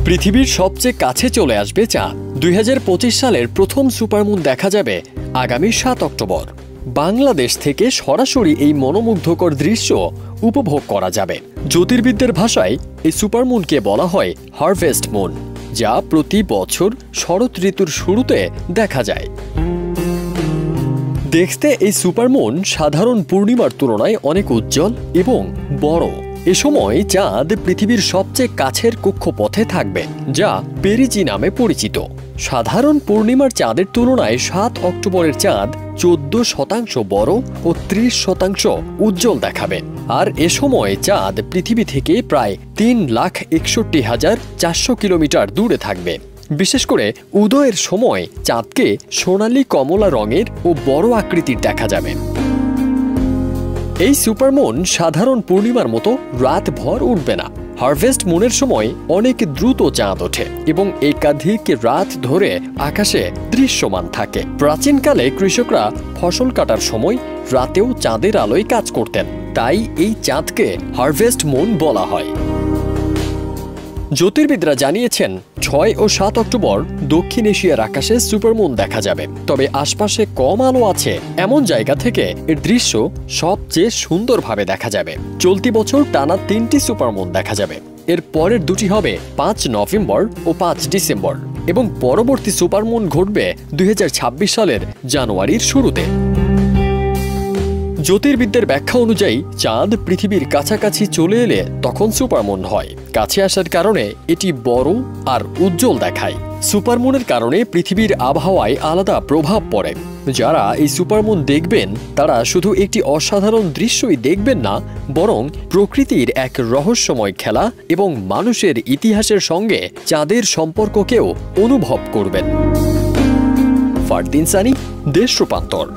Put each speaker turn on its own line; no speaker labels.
পৃথিবীর সবচেয়ে কাছে চলে আসবে চাঁদ। 2025 সালের প্রথম সুপারমুন দেখা যাবে আগামী 7 অক্টোবর। বাংলাদেশ থেকে সরাসরি এই মনোমুগ্ধকর দৃশ্য উপভোগ করা যাবে। জ্যোতির্বিদদের ভাষায় এই সুপারমুনকে বলা হয় হারভেস্ট মুন, যা প্রতি বছর শরৎ ঋতুর শুরুতে দেখা যায়। দেখতে এই সুপারমুন সাধারণ পূর্ণিমার তুলনায় অনেক উজ্জ্বল এবং বড়। এ সময় চাঁদ পৃথিবীর সবচেয়ে কাছের কক্ষপথে থাকবে, যা পেরিজি নামে পরিচিত। সাধারণ পূর্ণিমার চাঁদের তুলনায় 7 অক্টোবরের চাঁদ 14% বড় ও 30% উজ্জ্বল দেখাবে। আর এ সময় চাঁদ পৃথিবী থেকে প্রায় 3,61,400 কিলোমিটার দূরে থাকবে। বিশেষ করে উদয়ের সময় চাঁদকে সোনালী কমলা রঙের ও বড় আকৃতির দেখা যাবে। এই সুপারমুন সাধারণ পূর্ণিমার মতো রাতভর উঠবে না। হারভেস্ট মুনের সময় অনেক দ্রুত চাঁদ ওঠে এবং একাধিক রাত ধরে আকাশে দৃশ্যমান থাকে। প্রাচীনকালে কৃষকরা ফসল কাটার সময় রাতেও চাঁদের আলোয় কাজ করতেন, তাই এই চাঁদকে হারভেস্ট মুন বলা হয়। জ্যোতির্বিদরা জানিয়েছেন 6 ও 7 অক্টোবর দক্ষিণ এশিয়ার আকাশে সুপারমুন দেখা যাবে। তবে আশপাশে কম আলো আছে এমন জায়গা থেকে এর দৃশ্য সবচেয়ে সুন্দরভাবে দেখা যাবে। চলতি বছর টানা 3টি সুপারমুন দেখা যাবে। এর পরের দুটি হবে 5 নভেম্বর ও 5 ডিসেম্বর এবং পরবর্তী সুপারমুন ঘটবে 2026 সালের জানুয়ারির শুরুতে। জ্যোতির্বিদদের ব্যাখ্যা অনুযায়ী চাঁদ পৃথিবীর কাছাকাছি চলে এলে তখন সুপারমুন হয়। কাছে আসার কারণে এটি বড় আর উজ্জ্বল দেখায়। সুপারমুনের কারণে পৃথিবীর আবহাওয়ায় আলাদা প্রভাব পড়ে। যারা এই সুপারমুন দেখবেন তারা শুধু একটি অসাধারণ দৃশ্যই দেখবেন না, বরং প্রকৃতির এক রহস্যময় খেলা এবং মানুষের ইতিহাসের সঙ্গে চাঁদের সম্পর্ককেও অনুভব করবেন। ফারদিন সানি, দেশ রূপান্তর।